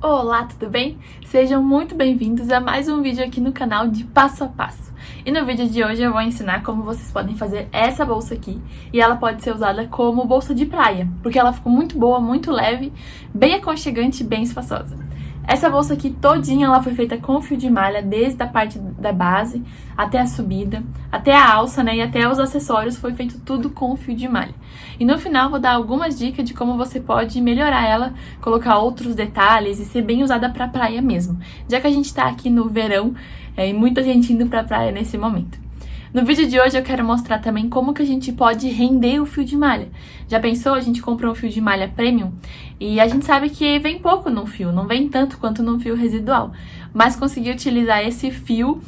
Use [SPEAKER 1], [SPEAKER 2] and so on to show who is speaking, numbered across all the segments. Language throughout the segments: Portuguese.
[SPEAKER 1] Olá, tudo bem? Sejam muito bem-vindos a mais um vídeo aqui no canal de Passo a Passo. E no vídeo de hoje eu vou ensinar como vocês podem fazer essa bolsa aqui. E ela pode ser usada como bolsa de praia, porque ela ficou muito boa, muito leve, bem aconchegante e bem espaçosa. Essa bolsa aqui todinha ela foi feita com fio de malha, desde a parte da base até a subida, até a alça, né, e até os acessórios, foi feito tudo com fio de malha. E no final vou dar algumas dicas de como você pode melhorar ela, colocar outros detalhes e ser bem usada pra praia mesmo, já que a gente tá aqui no verão e muita gente indo pra praia nesse momento. No vídeo de hoje eu quero mostrar também como que a gente pode render o fio de malha. Já pensou? A gente compra um fio de malha premium e a gente sabe que vem pouco no fio, não vem tanto quanto no fio residual. Mas conseguir utilizar esse fio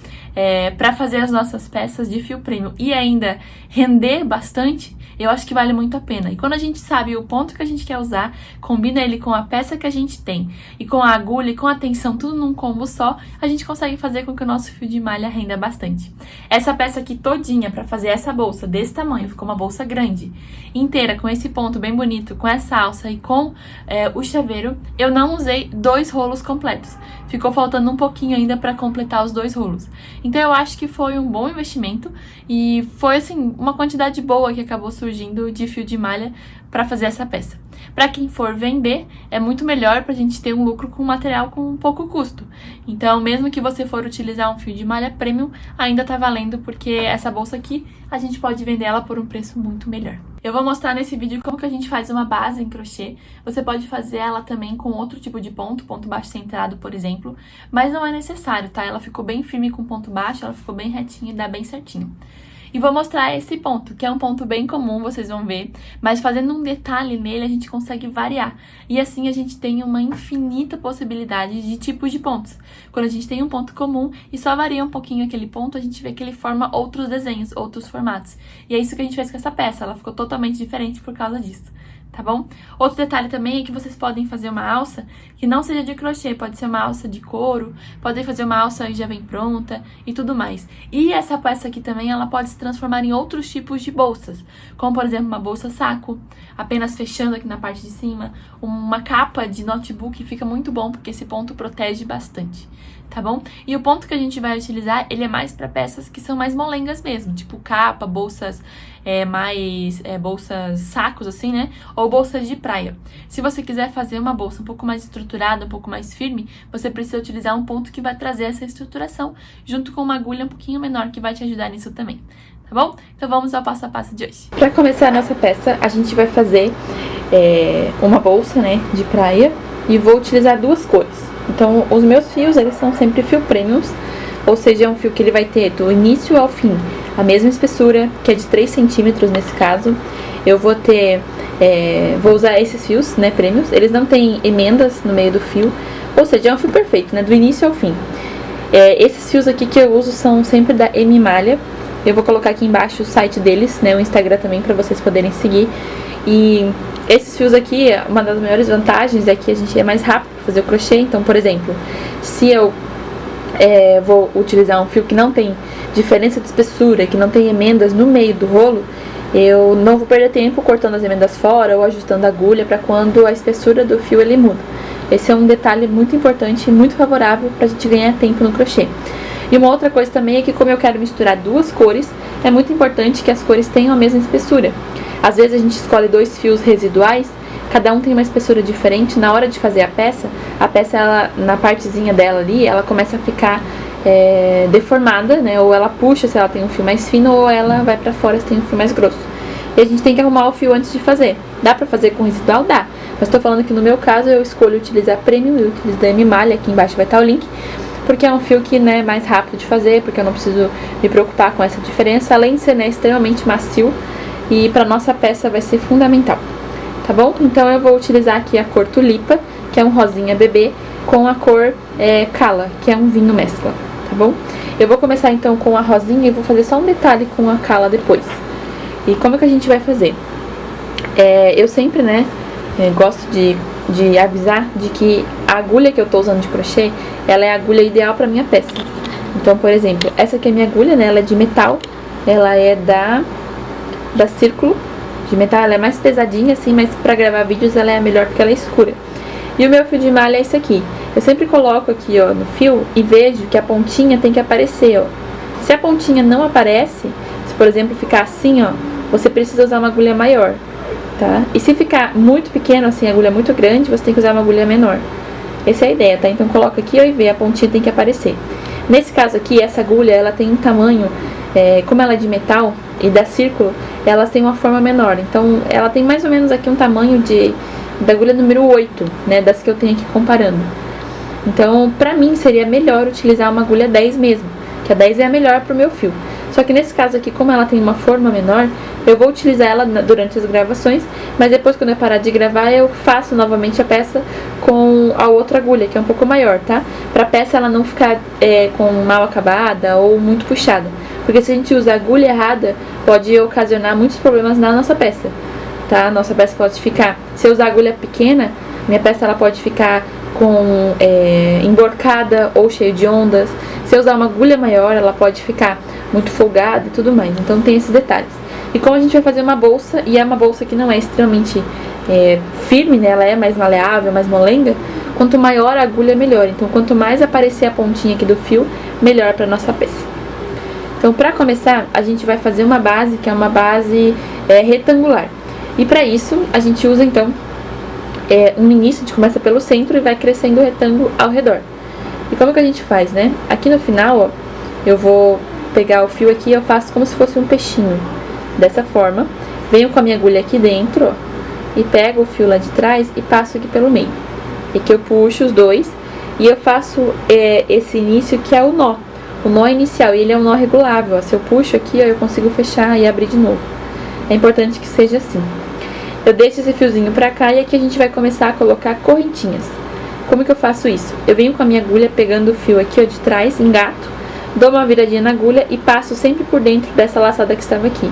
[SPEAKER 1] para fazer as nossas peças de fio premium e ainda render bastante, eu acho que vale muito a pena. E quando a gente sabe o ponto que a gente quer usar, combina ele com a peça que a gente tem e com a agulha e com a tensão, tudo num combo só, a gente consegue fazer com que o nosso fio de malha renda bastante. Essa peça aqui todinha para fazer essa bolsa desse tamanho, ficou uma bolsa grande, inteira, com esse ponto bem bonito, com essa alça e com o chaveiro, eu não usei 2 rolos completos. Ficou faltando um pouquinho ainda para completar os 2 rolos. Então eu acho que foi um bom investimento e foi assim uma quantidade boa que acabou surgindo de fio de malha para fazer essa peça. Para quem for vender, é muito melhor para a gente ter um lucro com material com pouco custo. Então, mesmo que você for utilizar um fio de malha premium, ainda tá valendo, porque essa bolsa aqui, a gente pode vender ela por um preço muito melhor. Eu vou mostrar nesse vídeo como que a gente faz uma base em crochê. Você pode fazer ela também com outro tipo de ponto baixo centrado, por exemplo, mas não é necessário, tá? Ela ficou bem firme com ponto baixo, ela ficou bem retinha e dá bem certinho. E vou mostrar esse ponto, que é um ponto bem comum, vocês vão ver, mas fazendo um detalhe nele a gente consegue variar. E assim a gente tem uma infinita possibilidade de tipos de pontos. Quando a gente tem um ponto comum e só varia um pouquinho aquele ponto, a gente vê que ele forma outros desenhos, outros formatos. E é isso que a gente fez com essa peça, ela ficou totalmente diferente por causa disso. Tá bom? Outro detalhe também é que vocês podem fazer uma alça que não seja de crochê, pode ser uma alça de couro, podem fazer uma alça que já vem pronta e tudo mais. E essa peça aqui também, ela pode se transformar em outros tipos de bolsas, como por exemplo uma bolsa saco, apenas fechando aqui na parte de cima, uma capa de notebook, fica muito bom porque esse ponto protege bastante. Tá bom? E o ponto que a gente vai utilizar, ele é mais para peças que são mais molengas mesmo, tipo capa, bolsas bolsas sacos assim, né? Ou bolsas de praia. Se você quiser fazer uma bolsa um pouco mais estruturada, um pouco mais firme, você precisa utilizar um ponto que vai trazer essa estruturação, junto com uma agulha um pouquinho menor que vai te ajudar nisso também. Tá bom? Então vamos ao passo a passo de hoje. Para começar a nossa peça, a gente vai fazer uma bolsa, né, de praia, e vou utilizar 2 cores. Então, os meus fios, eles são sempre fio premiums, ou seja, é um fio que ele vai ter do início ao fim a mesma espessura, que é de 3 centímetros nesse caso. Eu vou usar esses fios, né, premiums, eles não têm emendas no meio do fio, ou seja, é um fio perfeito, né, do início ao fim. Esses fios aqui que eu uso são sempre da M Malha. Eu vou colocar aqui embaixo o site deles, né, o Instagram também, para vocês poderem seguir. E esses fios aqui, uma das maiores vantagens é que a gente é mais rápido para fazer o crochê. Então, por exemplo, se eu vou utilizar um fio que não tem diferença de espessura, que não tem emendas no meio do rolo, eu não vou perder tempo cortando as emendas fora ou ajustando a agulha para quando a espessura do fio ele muda. Esse é um detalhe muito importante e muito favorável para a gente ganhar tempo no crochê. E uma outra coisa também é que, como eu quero misturar 2 cores, é muito importante que as cores tenham a mesma espessura. Às vezes a gente escolhe 2 fios residuais, cada um tem uma espessura diferente. Na hora de fazer a peça ela, na partezinha dela ali, ela começa a ficar deformada, né? Ou ela puxa se ela tem um fio mais fino, ou ela vai pra fora se tem um fio mais grosso. E a gente tem que arrumar o fio antes de fazer. Dá pra fazer com residual? Dá. Mas tô falando que no meu caso eu escolho utilizar premium, eu utilizo da M Malha, aqui embaixo vai estar o link, porque é um fio que, né, é mais rápido de fazer, porque eu não preciso me preocupar com essa diferença, além de ser, né, extremamente macio, e para nossa peça vai ser fundamental, tá bom? Então eu vou utilizar aqui a cor Tulipa, que é um rosinha bebê, com a cor Cala, que é um vinho mescla, tá bom? Eu vou começar então com a rosinha e vou fazer só um detalhe com a Cala depois. E como é que a gente vai fazer? Eu sempre, né, gosto de avisar de que a agulha que eu tô usando de crochê, ela é a agulha ideal pra minha peça. Então, por exemplo, essa aqui é a minha agulha, né, ela é de metal, ela é da Círculo de metal, ela é mais pesadinha assim, mas pra gravar vídeos ela é a melhor porque ela é escura. E o meu fio de malha é esse aqui, eu sempre coloco aqui, ó, no fio e vejo que a pontinha tem que aparecer, ó. Se a pontinha não aparece, se por exemplo ficar assim, ó, você precisa usar uma agulha maior, tá? E se ficar muito pequeno, assim, a agulha muito grande, você tem que usar uma agulha menor. Essa é a ideia, tá? Então coloca aqui, ó, e vê, a pontinha tem que aparecer. Nesse caso aqui, essa agulha, ela tem um tamanho, como ela é de metal e dá círculo, elas têm uma forma menor. Então, ela tem mais ou menos aqui um tamanho da agulha número 8, né? Das que eu tenho aqui comparando. Então, pra mim, seria melhor utilizar uma agulha 10 mesmo, que a 10 é a melhor pro meu fio. Só que nesse caso aqui, como ela tem uma forma menor, eu vou utilizar ela durante as gravações, mas depois, quando eu parar de gravar, eu faço novamente a peça com a outra agulha, que é um pouco maior, tá? Pra peça ela não ficar com mal acabada ou muito puxada. Porque se a gente usa a agulha errada, pode ocasionar muitos problemas na nossa peça, tá? Nossa peça pode ficar... Se eu usar agulha pequena, minha peça ela pode ficar emborcada ou cheia de ondas. Se eu usar uma agulha maior, ela pode ficar muito folgada e tudo mais. Então tem esses detalhes. E como a gente vai fazer uma bolsa, e é uma bolsa que não é extremamente firme, né? Ela é mais maleável, mais molenga. Quanto maior a agulha, melhor. Então quanto mais aparecer a pontinha aqui do fio, melhor para nossa peça. Então para começar, a gente vai fazer uma base, que é uma base retangular. E para isso, a gente usa então um início, a gente começa pelo centro e vai crescendo o retângulo ao redor. E como que a gente faz, né? Aqui no final, ó, eu vou pegar o fio aqui e eu faço como se fosse um peixinho. Dessa forma, venho com a minha agulha aqui dentro, ó, e pego o fio lá de trás e passo aqui pelo meio. E que eu puxo os dois e eu faço esse início que é o nó inicial, e ele é um nó regulável, ó. Se eu puxo aqui, ó, eu consigo fechar e abrir de novo. É importante que seja assim. Eu deixo esse fiozinho pra cá e aqui a gente vai começar a colocar correntinhas. Como que eu faço isso? Eu venho com a minha agulha pegando o fio aqui, ó, de trás, engato, dou uma viradinha na agulha e passo sempre por dentro dessa laçada que estava aqui.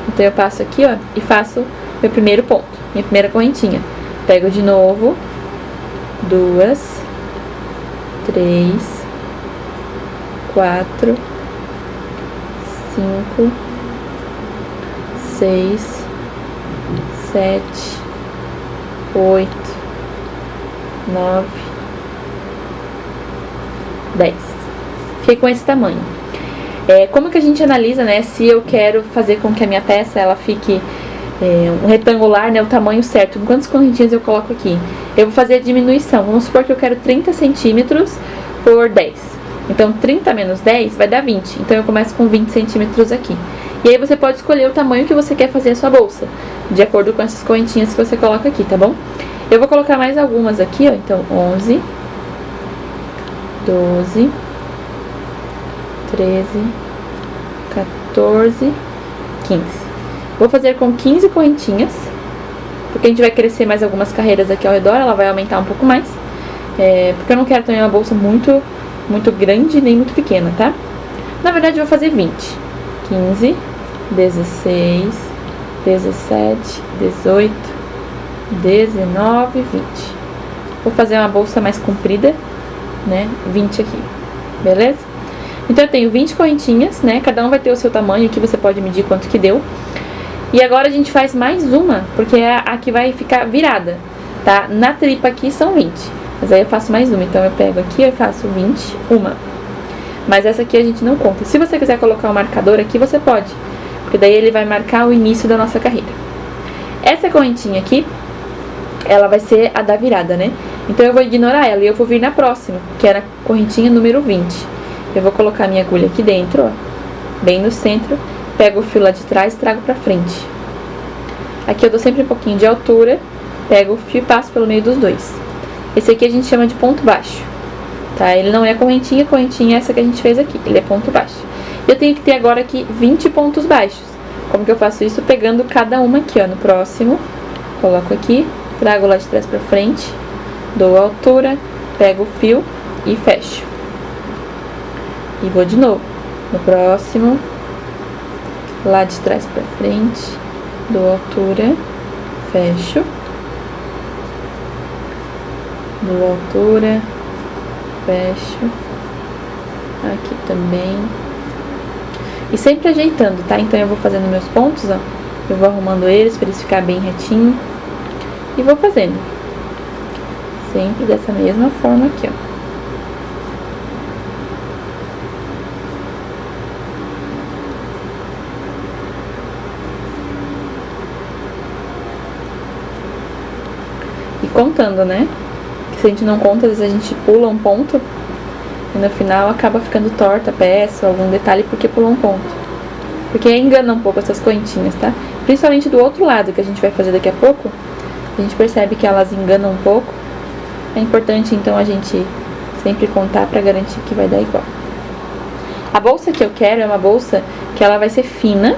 [SPEAKER 1] Então eu passo aqui, ó, e faço meu primeiro ponto, minha primeira correntinha. Pego de novo, 2, 3, 4, 5, 6, 7, 8, 9, 10. Fiquei com esse tamanho. Como que a gente analisa, né, se eu quero fazer com que a minha peça ela fique um retangular, né, o tamanho certo? Quantas correntinhas eu coloco aqui? Eu vou fazer a diminuição. Vamos supor que eu quero 30 centímetros por 10. Então, 30 menos 10 vai dar 20. Então, eu começo com 20 centímetros aqui. E aí, você pode escolher o tamanho que você quer fazer a sua bolsa, de acordo com essas correntinhas que você coloca aqui, tá bom? Eu vou colocar mais algumas aqui, ó. Então, 11, 12, 13, 14, 15. Vou fazer com 15 correntinhas, porque a gente vai crescer mais algumas carreiras aqui ao redor, ela vai aumentar um pouco mais. Porque eu não quero também uma bolsa muito grande nem muito pequena, tá? Na verdade, eu vou fazer 20. 15, 16, 17, 18, 19, 20. Vou fazer uma bolsa mais comprida, né? 20 aqui, beleza? Então, eu tenho 20 correntinhas, né? Cada um vai ter o seu tamanho, aqui você pode medir quanto que deu. E agora a gente faz mais uma, porque é a que vai ficar virada, tá? Na tripa aqui são 20, mas aí eu faço mais uma. Então, eu pego aqui e faço 20, uma. Mas essa aqui a gente não conta. Se você quiser colocar um marcador aqui, você pode, porque daí ele vai marcar o início da nossa carreira. Essa correntinha aqui, ela vai ser a da virada, né? Então, eu vou ignorar ela e eu vou vir na próxima, que era a correntinha número 20. Eu vou colocar minha agulha aqui dentro, ó, bem no centro, pego o fio lá de trás e trago pra frente. Aqui eu dou sempre um pouquinho de altura, pego o fio e passo pelo meio dos dois. Esse aqui a gente chama de ponto baixo, tá? Ele não é correntinha é essa que a gente fez aqui, ele é ponto baixo. Eu tenho que ter agora aqui 20 pontos baixos. Como que eu faço isso? Pegando cada uma aqui, ó, no próximo, coloco aqui, trago lá de trás pra frente, dou a altura, pego o fio e fecho. E vou de novo, no próximo, lá de trás pra frente, dou altura, fecho, dou altura, fecho, aqui também, e sempre ajeitando, tá? Então eu vou fazendo meus pontos, ó, eu vou arrumando eles pra eles ficarem bem retinho, e vou fazendo, sempre dessa mesma forma aqui, ó. contando, né? Se a gente não conta, às vezes a gente pula um ponto e no final acaba ficando torta a peça, algum detalhe porque pulou um ponto. Porque engana um pouco essas correntinhas, tá? Principalmente do outro lado, que a gente vai fazer daqui a pouco, a gente percebe que elas enganam um pouco. É importante então a gente sempre contar pra garantir que vai dar igual. A bolsa que eu quero é uma bolsa que ela vai ser fina,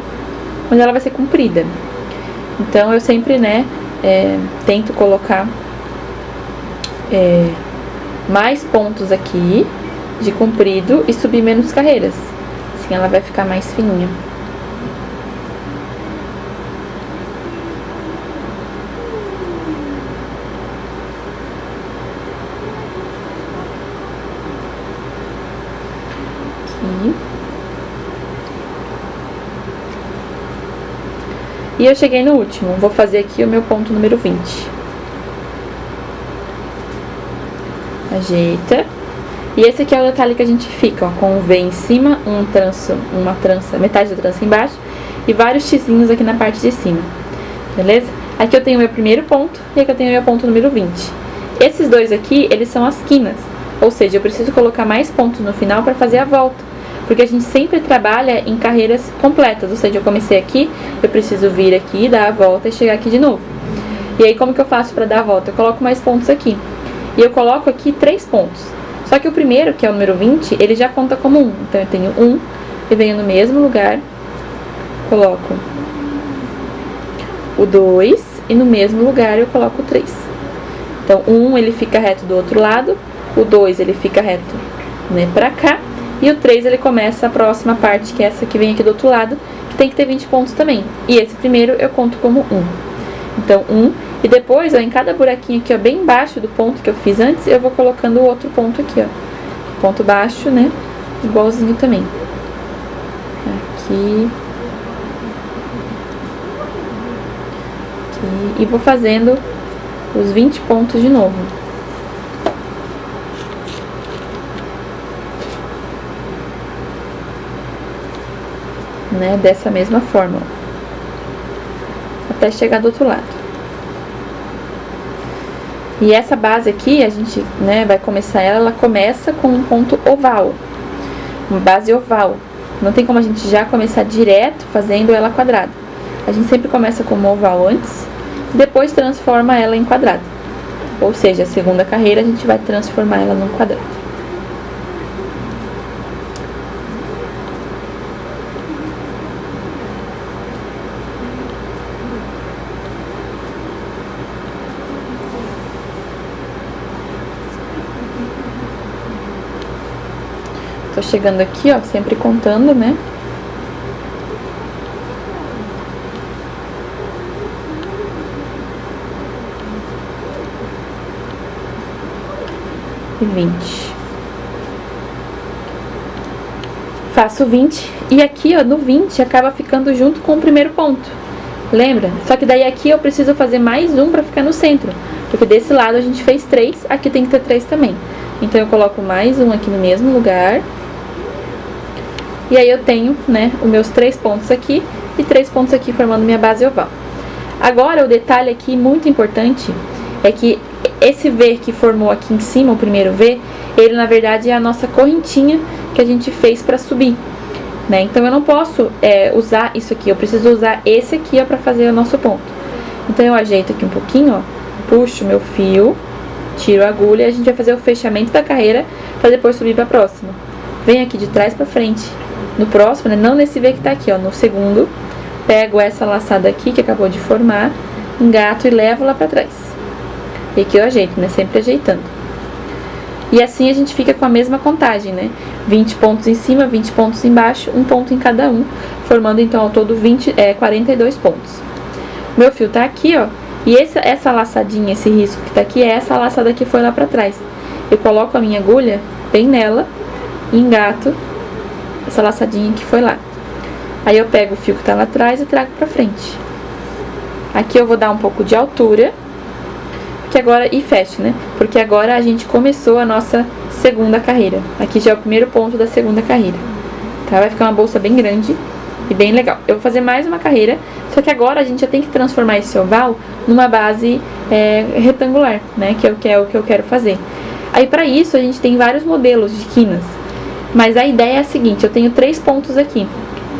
[SPEAKER 1] mas ela vai ser comprida. Então eu sempre, né, tento colocar mais pontos aqui de comprido e subir menos carreiras. Assim ela vai ficar mais fininha. Aqui. E eu cheguei no último. Vou fazer aqui o meu ponto número 20. Ajeita. E esse aqui é o detalhe que a gente fica, ó, com o V em cima, uma trança, metade da trança embaixo e vários xizinhos aqui na parte de cima, beleza? Aqui eu tenho o meu primeiro ponto e aqui eu tenho o meu ponto número 20. Esses dois aqui, eles são as quinas, ou seja, eu preciso colocar mais pontos no final para fazer a volta, porque a gente sempre trabalha em carreiras completas, ou seja, eu comecei aqui, eu preciso vir aqui, dar a volta e chegar aqui de novo. E aí como que eu faço para dar a volta? Eu coloco mais pontos aqui, e eu coloco aqui 3 pontos. Só que o primeiro, que é o número 20, ele já conta como 1. Então eu tenho 1 e venho no mesmo lugar, coloco o 2 e no mesmo lugar eu coloco o 3. Então o 1 ele fica reto do outro lado, o 2 ele fica reto, né, pra cá, e o 3 ele começa a próxima parte, que é essa que vem aqui do outro lado, que tem que ter 20 pontos também. E esse primeiro eu conto como 1. Então 1. E depois, ó, em cada buraquinho aqui, ó, bem embaixo do ponto que eu fiz antes, eu vou colocando o outro ponto aqui, ó. Ponto baixo, né? Igualzinho também. Aqui. Aqui. E vou fazendo os 20 pontos de novo. Né? Dessa mesma forma, ó. Até chegar do outro lado. E essa base aqui, a gente, né, vai começar ela começa com um ponto oval, uma base oval. Não tem como a gente já começar direto fazendo ela quadrada. A gente sempre começa com uma oval antes, e depois transforma ela em quadrado. Ou seja, a segunda carreira a gente vai transformar ela num quadrado. Tô chegando aqui, ó, sempre contando, né? E 20. Faço 20 e aqui, ó, no 20 acaba ficando junto com o primeiro ponto. Lembra? Só que daí aqui eu preciso fazer mais um pra ficar no centro, porque desse lado a gente fez 3, aqui tem que ter 3 também. Então eu coloco mais um aqui no mesmo lugar. E aí eu tenho, né, os meus 3 pontos aqui e 3 pontos aqui formando minha base oval. Agora o detalhe aqui muito importante é que esse V que formou aqui em cima, o primeiro V, ele na verdade é a nossa correntinha que a gente fez para subir, né? Então eu não posso usar isso aqui, eu preciso usar esse aqui, ó, para fazer o nosso ponto. Então eu ajeito aqui um pouquinho, ó, puxo meu fio, tiro a agulha e a gente vai fazer o fechamento da carreira para depois subir para a próxima. Vem aqui de trás para frente. No próximo, né, não nesse V que tá aqui, ó, no segundo, pego essa laçada aqui que acabou de formar, engato e levo lá pra trás. E aqui eu ajeito, né, sempre ajeitando. E assim a gente fica com a mesma contagem, né, 20 pontos em cima, 20 pontos embaixo, um ponto em cada um, formando então ao todo 42 pontos. Meu fio tá aqui, ó, e essa laçadinha, esse risco que tá aqui, é essa laçada que foi lá pra trás. Eu coloco a minha agulha bem nela, engato essa laçadinha que foi lá. Aí eu pego o fio que tá lá atrás e trago pra frente. Aqui eu vou dar um pouco de altura, que agora, e fecho, né? Porque agora a gente começou a nossa segunda carreira. Aqui já é o primeiro ponto da segunda carreira. Tá? Vai ficar uma bolsa bem grande. e bem legal. Eu vou fazer mais uma carreira, só que agora a gente já tem que transformar esse oval numa base retangular, né, que é o que eu quero fazer. Aí pra isso a gente tem vários modelos de quinas, mas a ideia é a seguinte: eu tenho 3 pontos aqui.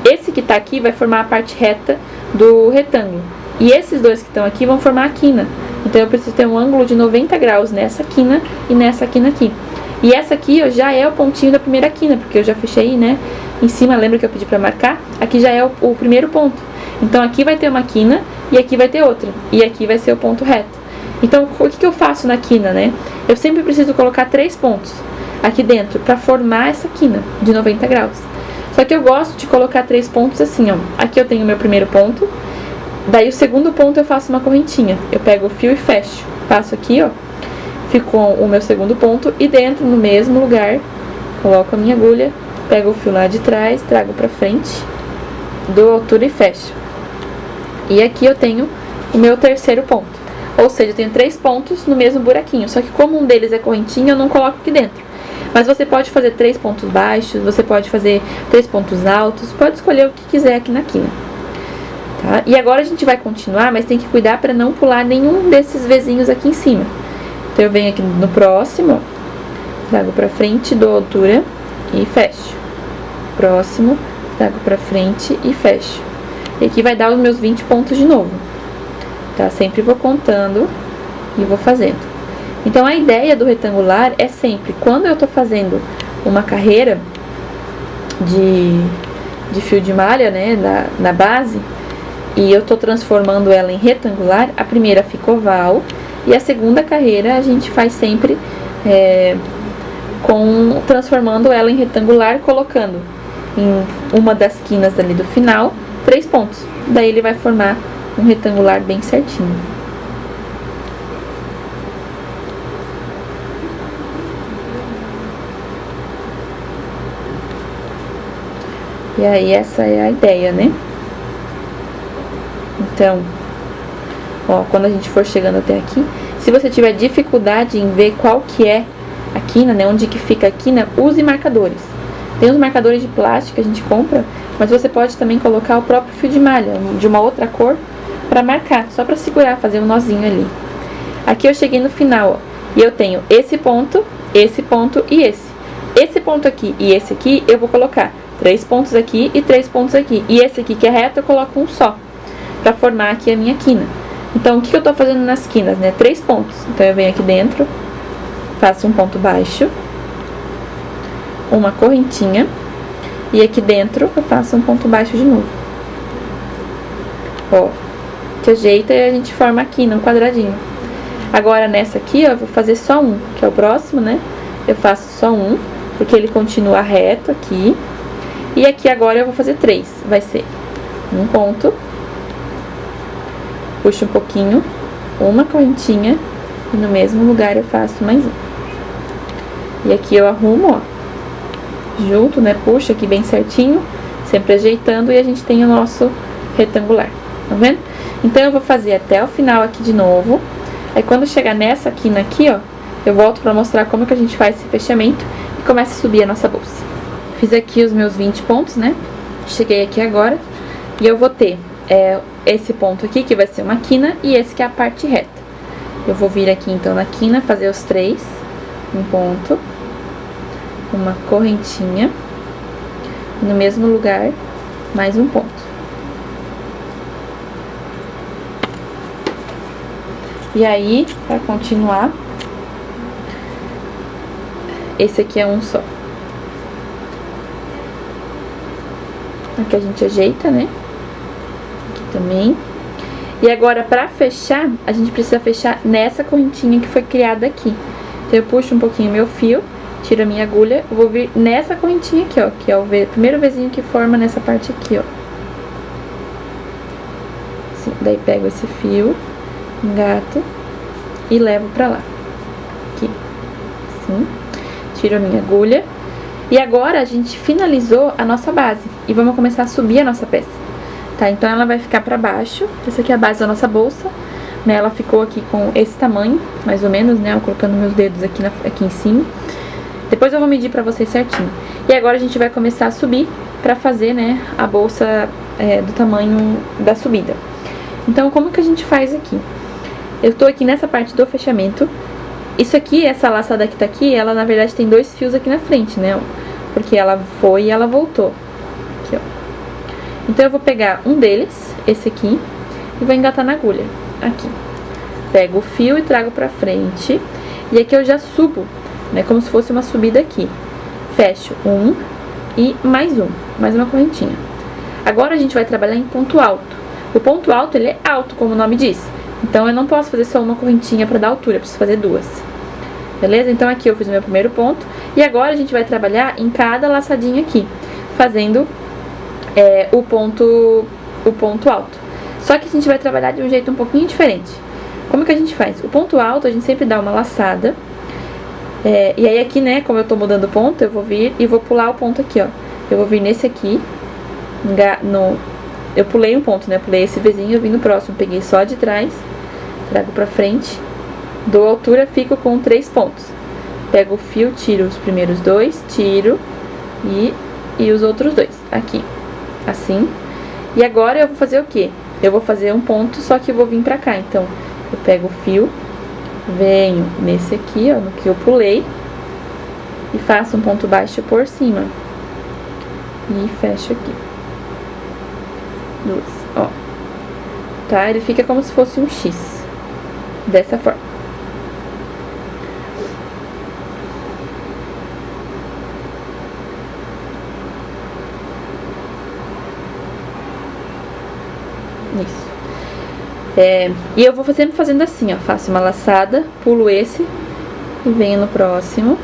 [SPEAKER 1] Esse que tá aqui vai formar a parte reta do retângulo, e esses dois que estão aqui vão formar a quina. Então eu preciso ter um ângulo de 90 graus nessa quina e nessa quina aqui. E essa aqui, ó, já é o pontinho da primeira quina, porque eu já fechei, né, em cima, lembra que eu pedi pra marcar? Aqui já é o primeiro ponto. Então aqui vai ter uma quina e aqui vai ter outra, e aqui vai ser o ponto reto. Então o que eu faço na quina, né? Eu sempre preciso colocar 3 pontos aqui dentro pra formar essa quina de 90 graus. Só que eu gosto de colocar 3 pontos assim, ó. Aqui eu tenho o meu primeiro ponto, daí o segundo ponto eu faço uma correntinha. Eu pego o fio e fecho, passo aqui, ó, fico com o meu segundo ponto e dentro, no mesmo lugar, coloco a minha agulha, pego o fio lá de trás, trago pra frente, dou altura e fecho. E aqui eu tenho o meu terceiro ponto. Ou seja, eu tenho 3 pontos no mesmo buraquinho, só que como um deles é correntinho, eu não coloco aqui dentro. Mas você pode fazer 3 pontos baixos, você pode fazer 3 pontos altos, pode escolher o que quiser aqui na quina. Tá? E agora a gente vai continuar, mas tem que cuidar para não pular nenhum desses Vzinhos aqui em cima. Então eu venho aqui no próximo, trago pra frente, dou altura e fecho. Próximo, trago pra frente e fecho. E aqui vai dar os meus 20 pontos de novo. Tá? Sempre vou contando e vou fazendo. Então a ideia do retangular é sempre, quando eu tô fazendo uma carreira de fio de malha, né, na base, e eu tô transformando ela em retangular, a primeira fica oval, e a segunda carreira a gente faz sempre transformando ela em retangular, colocando em uma das quinas ali do final 3 pontos. Daí ele vai formar um retangular bem certinho. E aí essa é a ideia, né? Então, ó, quando a gente for chegando até aqui, se você tiver dificuldade em ver qual que é a quina, né, onde que fica a quina, use marcadores. Tem os marcadores de plástico que a gente compra, mas você pode também colocar o próprio fio de malha, de uma outra cor, pra marcar, só pra segurar, fazer um nozinho ali. Aqui eu cheguei no final, ó, e eu tenho esse ponto e esse. Esse ponto aqui e esse aqui, eu vou colocar 3 pontos aqui e 3 pontos aqui. E esse aqui que é reto, eu coloco um só, pra formar aqui a minha quina. Então, o que eu tô fazendo nas quinas, né? 3 pontos. Então, eu venho aqui dentro, faço um ponto baixo, uma correntinha, e aqui dentro eu faço um ponto baixo de novo. Ó, que ajeita e a gente forma aqui um quadradinho. Agora, nessa aqui, ó, eu vou fazer só um, que é o próximo, né? Eu faço só um, porque ele continua reto aqui. E aqui agora eu vou fazer 3. Vai ser um ponto, puxo um pouquinho, uma correntinha, e no mesmo lugar eu faço mais um. E aqui eu arrumo, ó, junto, né, puxo aqui bem certinho, sempre ajeitando, e a gente tem o nosso retangular, tá vendo? Então eu vou fazer até o final aqui de novo. Aí quando chegar nessa quina aqui, ó, eu volto pra mostrar como que a gente faz esse fechamento e começa a subir a nossa bolsa. Fiz aqui os meus 20 pontos, né? Cheguei aqui agora, e eu vou ter esse ponto aqui, que vai ser uma quina, e esse que é a parte reta. Eu vou vir aqui, então, na quina, fazer os 3, um ponto, uma correntinha, e no mesmo lugar, mais um ponto. E aí, pra continuar, esse aqui é um só. Aqui a gente ajeita, né? Aqui também. E agora, pra fechar, a gente precisa fechar nessa correntinha que foi criada aqui. Então, eu puxo um pouquinho meu fio, tiro a minha agulha, eu vou vir nessa correntinha aqui, ó, que é o primeiro Vzinho que forma nessa parte aqui, ó. Assim, daí pego esse fio, engato e levo pra lá. Aqui, assim. Tiro a minha agulha. E agora a gente finalizou a nossa base e vamos começar a subir a nossa peça, tá? Então ela vai ficar pra baixo, essa aqui é a base da nossa bolsa, né? Ela ficou aqui com esse tamanho, mais ou menos, né? Eu colocando meus dedos aqui em cima. Depois eu vou medir pra vocês certinho. E agora a gente vai começar a subir pra fazer, né, a bolsa do tamanho da subida. Então, como que a gente faz aqui? Eu tô aqui nessa parte do fechamento. Isso aqui, essa laçada que tá aqui, ela na verdade tem 2 fios aqui na frente, né? Porque ela foi e ela voltou. Aqui, ó. Então, eu vou pegar um deles, esse aqui, e vou engatar na agulha. Aqui. Pego o fio e trago pra frente. E aqui eu já subo, né? Como se fosse uma subida aqui. Fecho um e mais uma correntinha. Agora a gente vai trabalhar em ponto alto. O ponto alto, ele é alto, como o nome diz. Então, eu não posso fazer só uma correntinha pra dar altura, eu preciso fazer 2. Beleza? Então, aqui eu fiz o meu primeiro ponto. E agora a gente vai trabalhar em cada laçadinha aqui, fazendo o ponto alto. Só que a gente vai trabalhar de um jeito um pouquinho diferente. Como que a gente faz? O ponto alto, a gente sempre dá uma laçada. E aí aqui, né, como eu tô mudando o ponto, eu vou vir e vou pular o ponto aqui, ó. Eu vou vir nesse aqui, eu pulei um ponto, né, pulei esse vizinho, eu vim no próximo, peguei só de trás, trago pra frente, dou altura, fico com 3 pontos. Pego o fio, tiro os primeiros 2, tiro e os outros 2, aqui, assim. E agora eu vou fazer o quê? Eu vou fazer um ponto, só que eu vou vir pra cá, então eu pego o fio, venho nesse aqui, ó, no que eu pulei, e faço um ponto baixo por cima. E fecho aqui. 2, ó. Tá? Ele fica como se fosse um X. Dessa forma. Isso. E eu vou sempre fazendo assim, ó. Faço uma laçada, pulo esse e venho no próximo.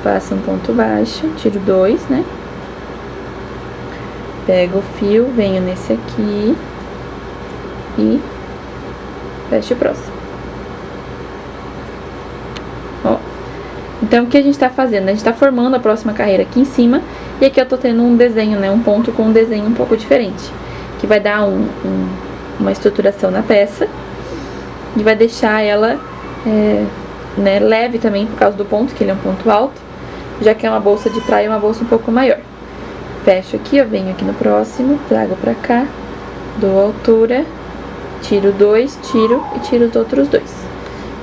[SPEAKER 1] Faço um ponto baixo, tiro 2, né? Pego o fio, venho nesse aqui e fecho o próximo. Ó. Então, o que a gente tá fazendo? A gente tá formando a próxima carreira aqui em cima. E aqui eu tô tendo um desenho, né? Um ponto com um desenho um pouco diferente. Que vai dar uma estruturação na peça. E vai deixar ela né, leve também por causa do ponto, que ele é um ponto alto. Já que é uma bolsa de praia, uma bolsa um pouco maior. Fecho aqui, eu venho aqui no próximo, trago pra cá, dou altura, tiro 2, tiro e tiro os outros 2,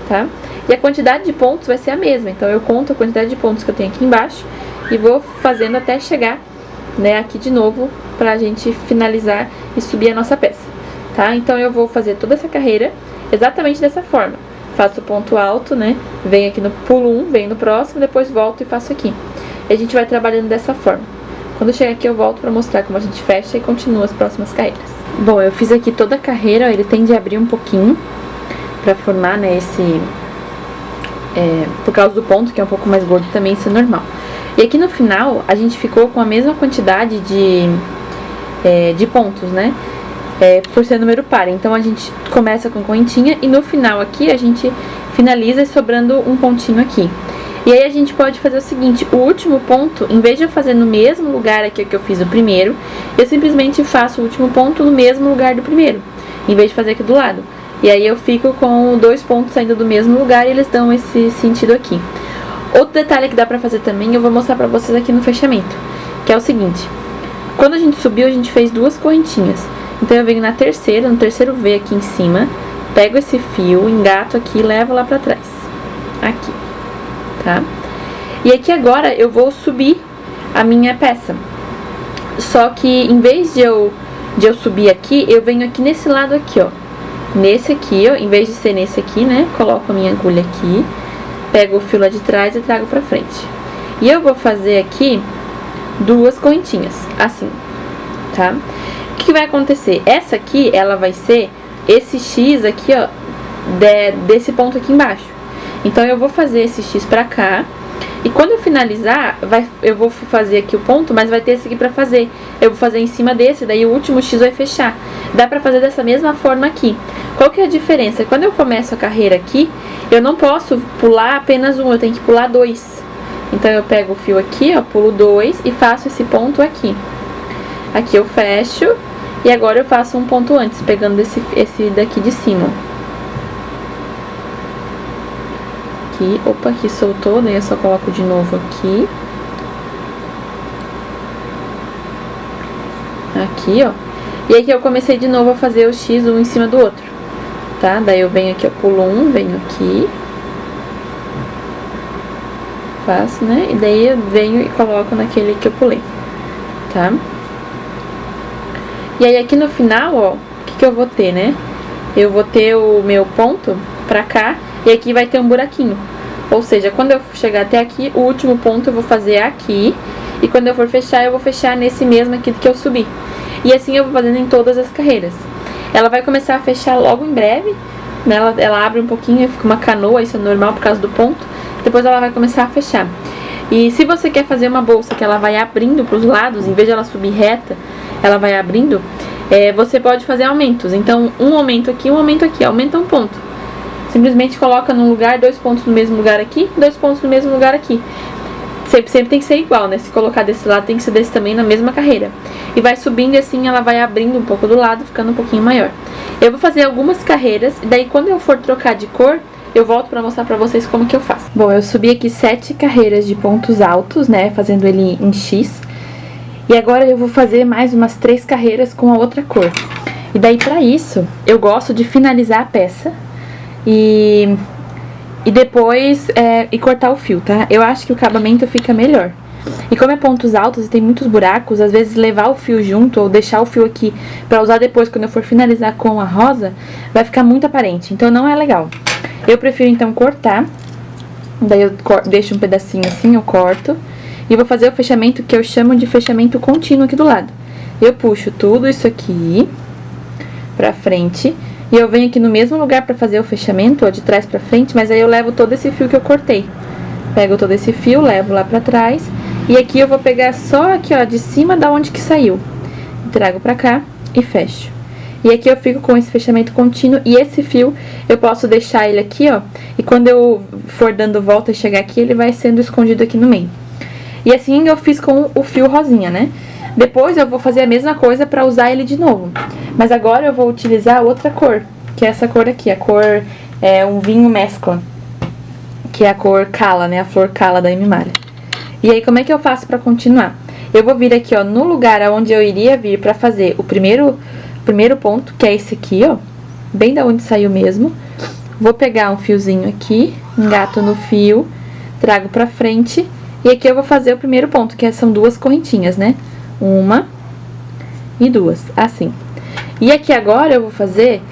[SPEAKER 1] tá? E a quantidade de pontos vai ser a mesma, então eu conto a quantidade de pontos que eu tenho aqui embaixo e vou fazendo até chegar, né, aqui de novo, pra gente finalizar e subir a nossa peça, tá? Então eu vou fazer toda essa carreira exatamente dessa forma. Faço o ponto alto, né, venho aqui no pulo 1, venho no próximo, depois volto e faço aqui. E a gente vai trabalhando dessa forma. Quando eu chegar aqui eu volto pra mostrar como a gente fecha e continua as próximas carreiras. Bom, eu fiz aqui toda a carreira, ele tende a abrir um pouquinho pra formar, né, por causa do ponto, que é um pouco mais gordo também, isso é normal. E aqui no final, a gente ficou com a mesma quantidade de pontos, né, por ser número par. Então, a gente começa com correntinha e no final aqui a gente finaliza sobrando um pontinho aqui. E aí a gente pode fazer o seguinte, o último ponto, em vez de eu fazer no mesmo lugar aqui que eu fiz o primeiro, eu simplesmente faço o último ponto no mesmo lugar do primeiro, em vez de fazer aqui do lado. E aí eu fico com 2 pontos saindo do mesmo lugar e eles dão esse sentido aqui. Outro detalhe que dá pra fazer também, eu vou mostrar pra vocês aqui no fechamento, que é o seguinte, quando a gente subiu, a gente fez 2 correntinhas. Então eu venho no terceiro V aqui em cima, pego esse fio, engato aqui e levo lá pra trás, aqui. Tá? E aqui agora eu vou subir a minha peça. Só que em vez de eu subir aqui, eu venho aqui nesse lado aqui, ó. Nesse aqui, ó, em vez de ser nesse aqui, né? Coloco a minha agulha aqui, pego o fio lá de trás e trago pra frente. E eu vou fazer aqui 2 correntinhas, assim, tá? O que vai acontecer? Essa aqui, ela vai ser esse X aqui, ó, desse ponto aqui embaixo. Então, eu vou fazer esse X pra cá. E quando eu finalizar, eu vou fazer aqui o ponto, mas vai ter esse aqui pra fazer. Eu vou fazer em cima desse, daí o último X vai fechar. Dá pra fazer dessa mesma forma aqui. Qual que é a diferença? Quando eu começo a carreira aqui, eu não posso pular apenas um, eu tenho que pular 2. Então, eu pego o fio aqui, ó, pulo 2 e faço esse ponto aqui. Aqui eu fecho e agora eu faço um ponto antes, pegando esse daqui de cima. Aqui, opa, aqui soltou, daí eu só coloco de novo aqui. aqui, ó. E aqui eu comecei de novo a fazer o X um em cima do outro, tá? Daí eu venho aqui, eu pulo um, venho aqui. Faço, né? E daí eu venho e coloco naquele que eu pulei, tá? E aí aqui no final, ó, o que eu vou ter, né? Eu vou ter o meu ponto pra cá e aqui vai ter um buraquinho. Ou seja, quando eu chegar até aqui, o último ponto eu vou fazer aqui. E quando eu for fechar, eu vou fechar nesse mesmo aqui que eu subi. E assim eu vou fazendo em todas as carreiras. Ela vai começar a fechar logo em breve, né? Ela abre um pouquinho, fica uma canoa, isso é normal por causa do ponto. Depois ela vai começar a fechar. E se você quer fazer uma bolsa que ela vai abrindo pros lados, em vez de ela subir reta, ela vai abrindo, você pode fazer aumentos. Então, um aumento aqui, aumenta um ponto. Simplesmente coloca num lugar, 2 pontos no mesmo lugar aqui, 2 pontos no mesmo lugar aqui. Sempre tem que ser igual, né? Se colocar desse lado, tem que ser desse também na mesma carreira. E vai subindo e assim ela vai abrindo um pouco do lado, ficando um pouquinho maior. Eu vou fazer algumas carreiras, e daí quando eu for trocar de cor, eu volto pra mostrar pra vocês como que eu faço. Bom, eu subi aqui 7 carreiras de pontos altos, né? Fazendo ele em X. E agora eu vou fazer mais umas 3 carreiras com a outra cor. E daí pra isso, eu gosto de finalizar a peça e depois cortar o fio, tá? Eu acho que o acabamento fica melhor. E como é pontos altos e tem muitos buracos, às vezes levar o fio junto ou deixar o fio aqui pra usar depois quando eu for finalizar com a rosa, vai ficar muito aparente, então não é legal. Eu prefiro então cortar, daí eu deixo um pedacinho assim, eu corto, e vou fazer o fechamento que eu chamo de fechamento contínuo aqui do lado. Eu puxo tudo isso aqui pra frente, e eu venho aqui no mesmo lugar pra fazer o fechamento, ó, de trás pra frente, mas aí eu levo todo esse fio que eu cortei. Pego todo esse fio, levo lá pra trás, e aqui eu vou pegar só aqui, ó, de cima da onde que saiu. Trago pra cá e fecho. E aqui eu fico com esse fechamento contínuo, e esse fio eu posso deixar ele aqui, ó, e quando eu for dando volta e chegar aqui, ele vai sendo escondido aqui no meio. E assim eu fiz com o fio rosinha, né? Depois eu vou fazer a mesma coisa pra usar ele de novo. Mas agora eu vou utilizar outra cor, que é essa cor aqui, a cor um vinho mescla, que é a cor Cala, né? A flor Cala da Mimara. E aí como é que eu faço pra continuar? Eu vou vir aqui, ó, no lugar onde eu iria vir pra fazer o primeiro ponto, que é esse aqui, ó, bem da onde saiu mesmo. Vou pegar um fiozinho aqui, engato no fio, trago pra frente, e aqui eu vou fazer o primeiro ponto, que são 2 correntinhas, né? 1 e 2, assim. E aqui agora eu vou fazer,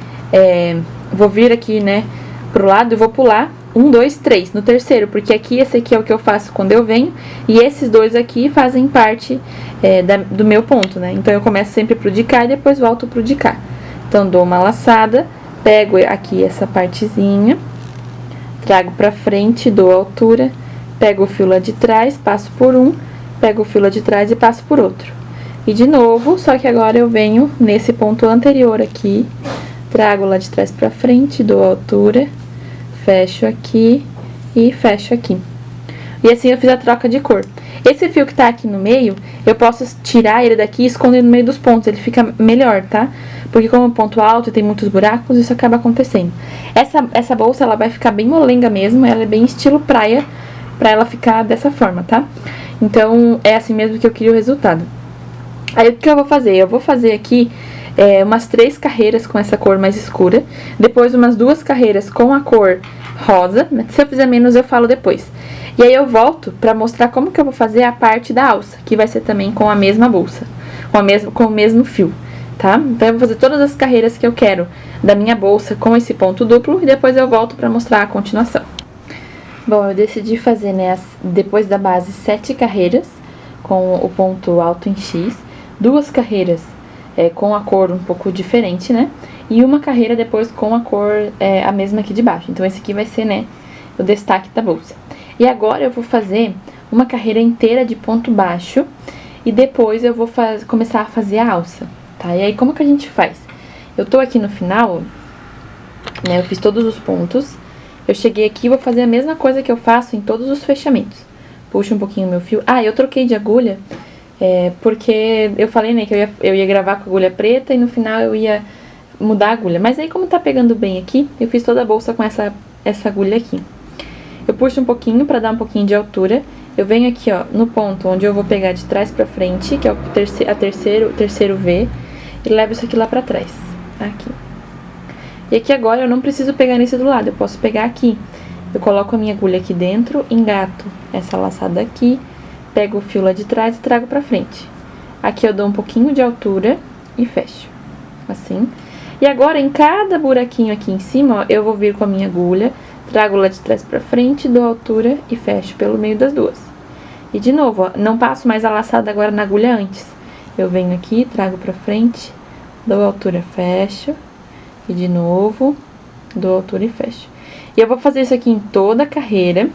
[SPEAKER 1] vou vir aqui, né, pro lado e vou pular 1, 2, 3 no terceiro, porque aqui esse aqui é o que eu faço quando eu venho, e esses dois aqui fazem parte do meu ponto, né? Então eu começo sempre pro de cá e depois volto pro de cá. Então dou uma laçada, pego aqui essa partezinha, trago pra frente, dou a altura, pego o fio lá de trás, passo por um, pego o fio lá de trás e passo por outro. E de novo, só que agora eu venho nesse ponto anterior aqui, trago lá de trás pra frente, dou a altura, fecho aqui e fecho aqui. E assim eu fiz a troca de cor. Esse fio que tá aqui no meio, eu posso tirar ele daqui e esconder no meio dos pontos, ele fica melhor, tá? Porque como é um ponto alto e tem muitos buracos, isso acaba acontecendo. Essa bolsa, ela vai ficar bem molenga mesmo, ela é bem estilo praia, pra ela ficar dessa forma, tá? Então, é assim mesmo que eu queria o resultado. Aí, o que eu vou fazer? Eu vou fazer aqui umas 3 carreiras com essa cor mais escura, depois umas 2 carreiras com a cor rosa, se eu fizer menos eu falo depois. E aí eu volto pra mostrar como que eu vou fazer a parte da alça, que vai ser também com a mesma bolsa, com o mesmo fio, tá? Então eu vou fazer todas as carreiras que eu quero da minha bolsa com esse ponto duplo e depois eu volto pra mostrar a continuação. Bom, eu decidi fazer, né, depois da base 7 carreiras com o ponto alto em X, 2 carreiras com a cor um pouco diferente, né? E uma carreira depois com a cor a mesma aqui de baixo. Então, esse aqui vai ser, né, o destaque da bolsa. E agora eu vou fazer uma carreira inteira de ponto baixo e depois eu vou começar a fazer a alça, tá? E aí, como que a gente faz? Eu tô aqui no final, né, eu fiz todos os pontos. Eu cheguei aqui e vou fazer a mesma coisa que eu faço em todos os fechamentos. Puxo um pouquinho o meu fio. Ah, eu troquei de agulha, porque eu falei, né, que eu ia gravar com agulha preta e no final eu ia mudar a agulha. Mas aí, como tá pegando bem aqui, eu fiz toda a bolsa com essa agulha aqui. Eu puxo um pouquinho pra dar um pouquinho de altura eu venho aqui, ó, no ponto onde eu vou pegar de trás pra frente, que é o terceiro V, e levo isso aqui lá pra trás, aqui. E aqui agora eu não preciso pegar nesse do lado, eu posso pegar aqui. Eu coloco a minha agulha aqui dentro, engato essa laçada aqui, pego o fio lá de trás e trago pra frente. Aqui eu dou um pouquinho de altura e fecho, assim. E agora, em cada buraquinho aqui em cima, ó, eu vou vir com a minha agulha, trago lá de trás pra frente, dou altura e fecho pelo meio das duas. E de novo, ó, não passo mais a laçada agora na agulha antes. Eu venho aqui, trago pra frente, dou altura, fecho. E de novo, dou altura e fecho. E eu vou fazer isso aqui em toda a carreira.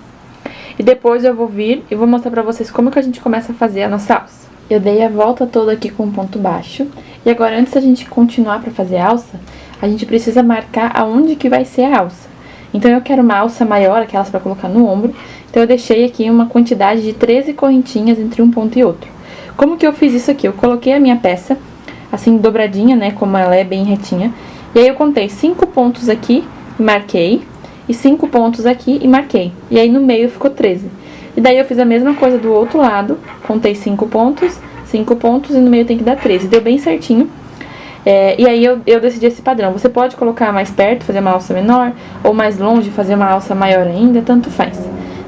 [SPEAKER 1] E depois eu vou vir e vou mostrar pra vocês como que a gente começa a fazer a nossa alça. Eu dei a volta toda aqui com um ponto baixo. E agora, antes da gente continuar pra fazer a alça, a gente precisa marcar aonde que vai ser a alça. Então, eu quero uma alça maior, aquelas pra colocar no ombro. Então, eu deixei aqui uma quantidade de 13 correntinhas entre um ponto e outro. Como que eu fiz isso aqui? Eu coloquei a minha peça, assim, dobradinha, né, como ela é bem retinha. E aí, eu contei 5 pontos aqui e marquei. E 5 pontos aqui e marquei. E aí, no meio ficou 13. E daí, eu fiz a mesma coisa do outro lado. Contei 5 pontos e no meio tem que dar 13. Deu bem certinho. E aí, eu decidi esse padrão. Você pode colocar mais perto, fazer uma alça menor. Ou mais longe, fazer uma alça maior ainda. Tanto faz.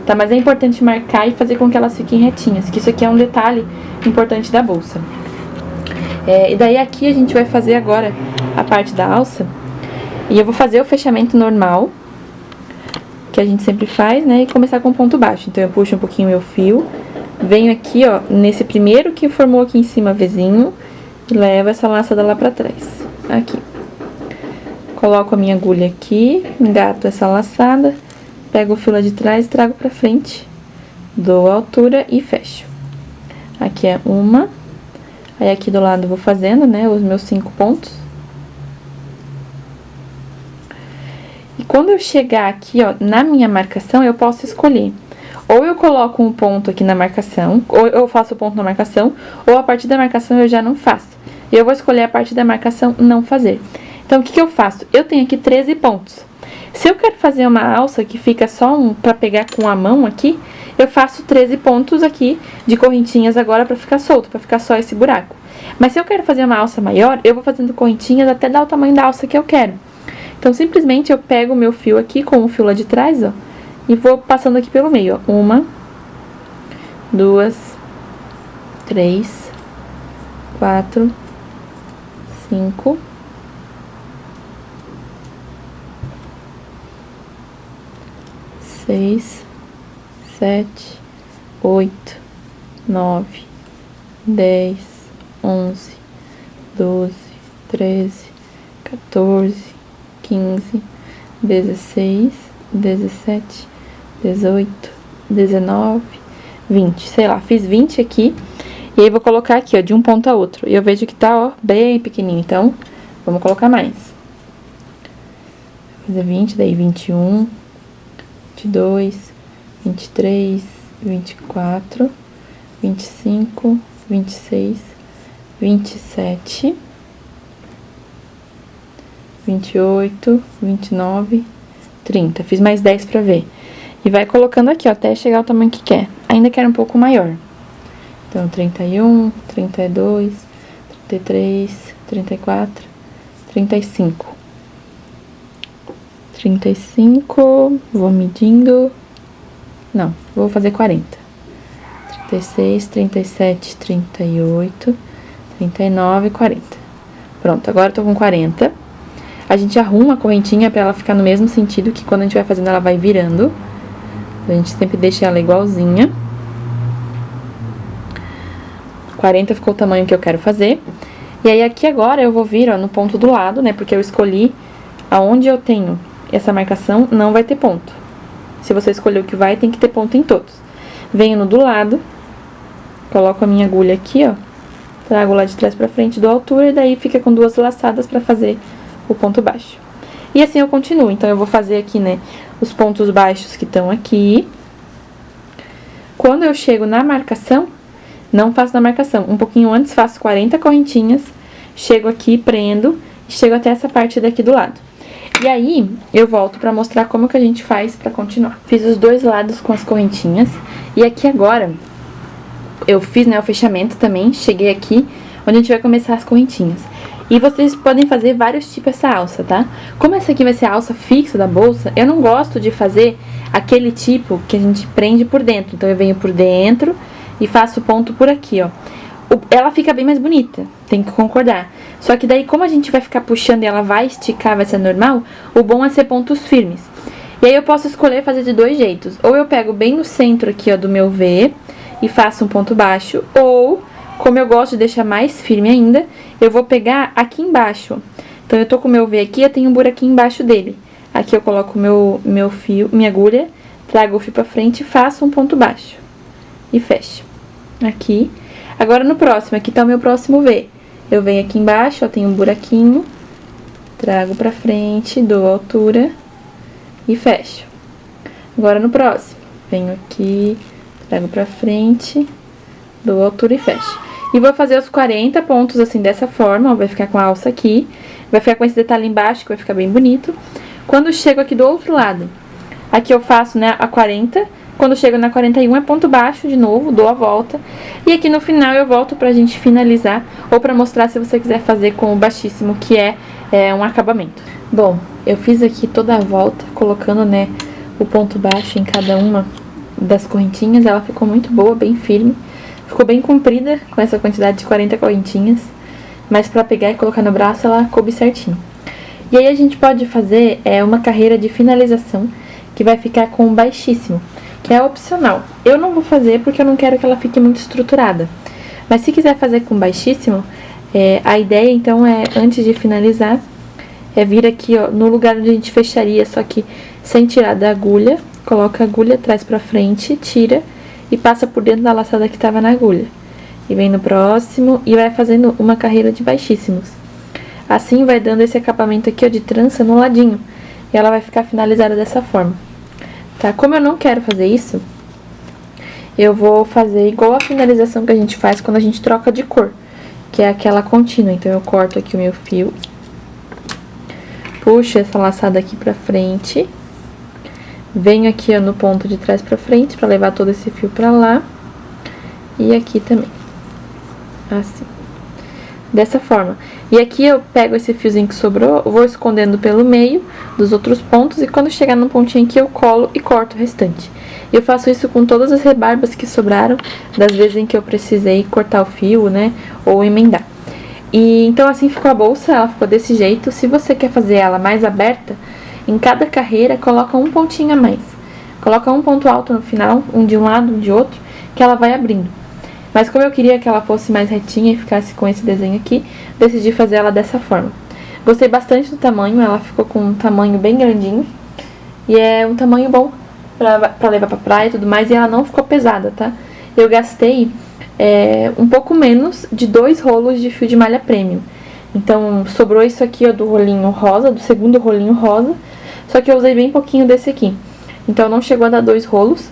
[SPEAKER 1] Tá? Mas é importante marcar e fazer com que elas fiquem retinhas. Que isso aqui é um detalhe importante da bolsa. E daí, aqui a gente vai fazer agora a parte da alça. E eu vou fazer o fechamento normal, que a gente sempre faz, né? E começar com ponto baixo. Então, eu puxo um pouquinho meu fio. Venho aqui, ó, nesse primeiro que formou aqui em cima, Vzinho. E levo essa laçada lá pra trás. Aqui. Coloco a minha agulha aqui. Engato essa laçada. Pego o fio lá de trás e trago pra frente. Dou a altura e fecho. Aqui é uma. Aí, aqui do lado eu vou fazendo, né? Os meus 5 pontos. E quando eu chegar aqui, ó, na minha marcação, eu posso escolher. Ou eu coloco um ponto aqui na marcação, ou eu faço o ponto na marcação, ou a partir da marcação eu já não faço. E eu vou escolher a partir da marcação não fazer. Então, o que que eu faço? Eu tenho aqui 13 pontos. Se eu quero fazer uma alça que fica só pra pegar com a mão aqui, eu faço 13 pontos aqui de correntinhas agora pra ficar solto, pra ficar só esse buraco. Mas se eu quero fazer uma alça maior, eu vou fazendo correntinhas até dar o tamanho da alça que eu quero. Então, simplesmente eu pego o meu fio aqui com o fio lá de trás, ó, e vou passando aqui pelo meio, ó. 1, 2, 3, 4, 5, 6, 7, 8, 9, 10, 11, 12, 13, 14, 15, 16, 17, 18, 19, 20. Sei lá, fiz 20 aqui. E aí, vou colocar aqui, ó, de um ponto a outro. E eu vejo que tá, ó, bem pequenininho. Então, vamos colocar mais. Vou fazer 20, daí 21, 22, 23, 24, 25, 26, 27... 28, 29, 30. Fiz mais 10 pra ver. E vai colocando aqui, ó, até chegar ao tamanho que quer. Ainda quero um pouco maior. Então, 31, 32, 33, 34, 35. 35, vou medindo. Não, vou fazer 40. 36, 37, 38, 39, 40. Pronto, agora eu tô com 40. A gente arruma a correntinha pra ela ficar no mesmo sentido, que quando a gente vai fazendo ela vai virando. A gente sempre deixa ela igualzinha. 40 ficou o tamanho que eu quero fazer. E aí, aqui agora eu vou vir, ó, no ponto do lado, né? Porque eu escolhi aonde eu tenho essa marcação, não vai ter ponto. Se você escolher o que vai, tem que ter ponto em todos. Venho no do lado, coloco a minha agulha aqui, ó. Trago lá de trás pra frente, dou altura, e daí fica com 2 laçadas pra fazer o ponto baixo. E assim eu continuo. Então, eu vou fazer aqui, né, os pontos baixos que estão aqui. Quando eu chego na marcação, não faço na marcação. Um pouquinho antes, faço 40 correntinhas, chego aqui, prendo, e chego até essa parte daqui do lado. E aí, eu volto pra mostrar como que a gente faz pra continuar. Fiz os dois lados com as correntinhas. E aqui agora, eu fiz, né, o fechamento também. Cheguei aqui, onde a gente vai começar as correntinhas. E vocês podem fazer vários tipos essa alça, tá? Como essa aqui vai ser a alça fixa da bolsa, eu não gosto de fazer aquele tipo que a gente prende por dentro. Então, eu venho por dentro e faço ponto por aqui, ó. Ela fica bem mais bonita, tem que concordar. Só que daí, como a gente vai ficar puxando e ela vai esticar, vai ser normal, o bom é ser pontos firmes. E aí eu posso escolher fazer de dois jeitos. Ou eu pego bem no centro aqui, ó, do meu V e faço um ponto baixo. Ou, como eu gosto de deixar mais firme ainda, eu vou pegar aqui embaixo. Então, eu tô com o meu V aqui, eu tenho um buraquinho embaixo dele. Aqui eu coloco meu fio, minha agulha, trago o fio pra frente e faço um ponto baixo. E fecho. Aqui. Agora no próximo, aqui tá o meu próximo V. Eu venho aqui embaixo, ó, tem um buraquinho, trago pra frente, dou altura e fecho. Agora no próximo, venho aqui, trago pra frente, dou altura e fecho. E vou fazer os 40 pontos assim dessa forma, ó, vai ficar com a alça aqui, vai ficar com esse detalhe embaixo que vai ficar bem bonito. Quando eu chego aqui do outro lado, aqui eu faço, né, a 40. Quando chego na 41 é ponto baixo de novo, dou a volta. E aqui no final eu volto pra gente finalizar, ou pra mostrar se você quiser fazer com o baixíssimo, que é um acabamento. Bom, eu fiz aqui toda a volta, colocando, né, o ponto baixo em cada uma das correntinhas. Ela ficou muito boa, bem firme. Ficou bem comprida, com essa quantidade de 40 correntinhas. Mas pra pegar e colocar no braço, ela coube certinho. E aí a gente pode fazer uma carreira de finalização, que vai ficar com o baixíssimo, que é opcional. Eu não vou fazer porque eu não quero que ela fique muito estruturada. Mas se quiser fazer com baixíssimo, a ideia então é, antes de finalizar, vir aqui, ó, no lugar onde a gente fecharia, só que sem tirar da agulha, coloca a agulha, traz pra frente, tira e passa por dentro da laçada que tava na agulha. E vem no próximo e vai fazendo uma carreira de baixíssimos. Assim vai dando esse acabamento aqui, ó, de trança no ladinho. E ela vai ficar finalizada dessa forma. Tá? Como eu não quero fazer isso, eu vou fazer igual a finalização que a gente faz quando a gente troca de cor, que é aquela contínua. Então, eu corto aqui o meu fio, puxo essa laçada aqui pra frente, venho aqui, ó, no ponto de trás pra frente, pra levar todo esse fio pra lá, e aqui também, assim, dessa forma. E aqui eu pego esse fiozinho que sobrou, vou escondendo pelo meio dos outros pontos, e quando chegar no pontinho aqui eu colo e corto o restante. Eu faço isso com todas as rebarbas que sobraram, das vezes em que eu precisei cortar o fio, né, ou emendar. E então assim ficou a bolsa, ela ficou desse jeito. Se você quer fazer ela mais aberta, em cada carreira coloca um pontinho a mais. Coloca um ponto alto no final, um de um lado, um de outro, que ela vai abrindo. Mas como eu queria que ela fosse mais retinha e ficasse com esse desenho aqui, decidi fazer ela dessa forma. Gostei bastante do tamanho, ela ficou com um tamanho bem grandinho. E é um tamanho bom pra levar pra praia e tudo mais, e ela não ficou pesada, tá? Eu gastei um pouco menos de 2 rolos de fio de malha premium. Então, sobrou isso aqui, ó, do rolinho rosa, do segundo rolinho rosa. Só que eu usei bem pouquinho desse aqui. Então, não chegou a dar 2 rolos.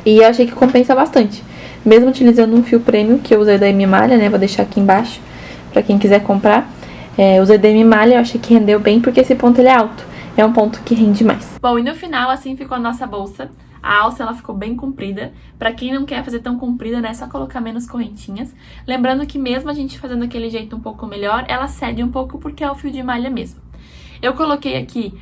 [SPEAKER 1] E eu achei que compensa bastante. Mesmo utilizando um fio premium, que eu usei da M Malha, né? Vou deixar aqui embaixo, pra quem quiser comprar. Usei da M Malha, eu achei que rendeu bem, porque esse ponto ele é alto. É um ponto que rende mais. Bom, e no final, assim ficou a nossa bolsa. A alça, ela ficou bem comprida. Pra quem não quer fazer tão comprida, né, é só colocar menos correntinhas. Lembrando que mesmo a gente fazendo aquele jeito um pouco melhor, ela cede um pouco porque é o fio de malha mesmo. Eu coloquei aqui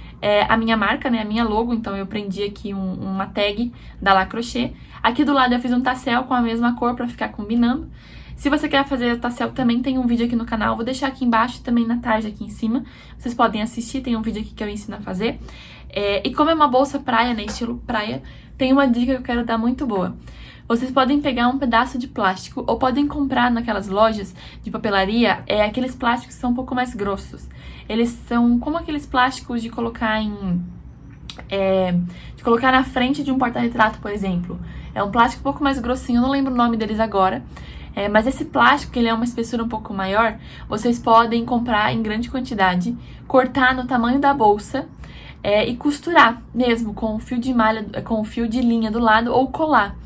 [SPEAKER 1] a minha marca, né, a minha logo, então eu prendi aqui uma tag da La Crochet. Aqui do lado eu fiz um tassel com a mesma cor pra ficar combinando. Se você quer fazer tassel também, tem um vídeo aqui no canal, vou deixar aqui embaixo e também na tarde aqui em cima. Vocês podem assistir, tem um vídeo aqui que eu ensino a fazer. E como é uma bolsa praia, né, estilo praia, tem uma dica que eu quero dar muito boa. Vocês podem pegar um pedaço de plástico ou podem comprar naquelas lojas de papelaria aqueles plásticos que são um pouco mais grossos. Eles são como aqueles plásticos de colocar de colocar na frente de um porta-retrato, por exemplo. É um plástico um pouco mais grossinho, eu não lembro o nome deles agora. Mas esse plástico, ele é uma espessura um pouco maior, vocês podem comprar em grande quantidade, cortar no tamanho da bolsa e costurar mesmo com o fio de malha, com o fio de linha do lado ou colar.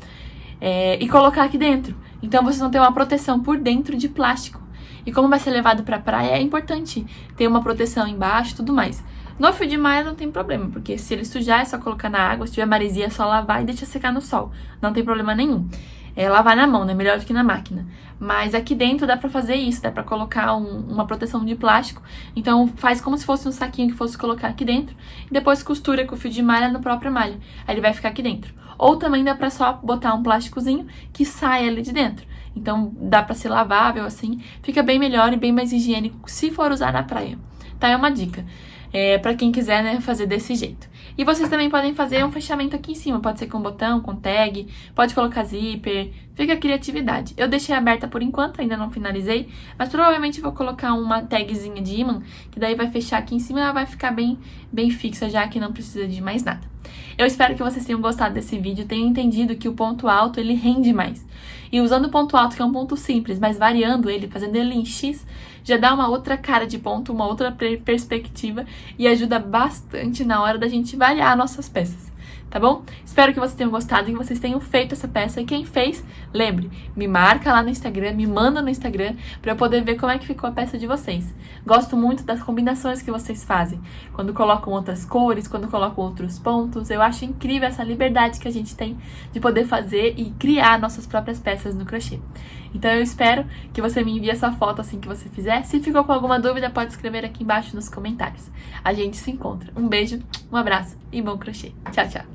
[SPEAKER 1] E colocar aqui dentro. Então vocês vão ter uma proteção por dentro de plástico. E como vai ser levado pra praia, é importante ter uma proteção embaixo e tudo mais. No fio de malha não tem problema, porque se ele sujar é só colocar na água, se tiver maresia é só lavar e deixa secar no sol. Não tem problema nenhum. É lavar na mão, né? Melhor do que na máquina. Mas aqui dentro dá pra fazer isso, dá pra colocar uma proteção de plástico. Então faz como se fosse um saquinho que fosse colocar aqui dentro e depois costura com o fio de malha na própria malha. Aí ele vai ficar aqui dentro. Ou também dá pra só botar um plásticozinho que sai ali de dentro. Então dá pra ser lavável assim, fica bem melhor e bem mais higiênico se for usar na praia. Tá? É uma dica. Pra quem quiser, né, fazer desse jeito. E vocês também podem fazer um fechamento aqui em cima, pode ser com botão, com tag, pode colocar zíper, fica a criatividade. Eu deixei aberta por enquanto, ainda não finalizei, mas provavelmente vou colocar uma tagzinha de ímã, que daí vai fechar aqui em cima e ela vai ficar bem fixa, já que não precisa de mais nada. Eu espero que vocês tenham gostado desse vídeo, tenham entendido que o ponto alto, ele rende mais. E usando o ponto alto, que é um ponto simples, mas variando ele, fazendo ele em X, já dá uma outra cara de ponto, uma outra perspectiva e ajuda bastante na hora da gente variar nossas peças, tá bom? Espero que vocês tenham gostado e que vocês tenham feito essa peça. E quem fez, lembre, me marca lá no Instagram, me manda no Instagram pra eu poder ver como é que ficou a peça de vocês. Gosto muito das combinações que vocês fazem, quando colocam outras cores, quando colocam outros pontos. Eu acho incrível essa liberdade que a gente tem de poder fazer e criar nossas próprias peças no crochê. Então eu espero que você me envie essa foto assim que você fizer. Se ficou com alguma dúvida, pode escrever aqui embaixo nos comentários. A gente se encontra. Um beijo, um abraço e bom crochê. Tchau, tchau!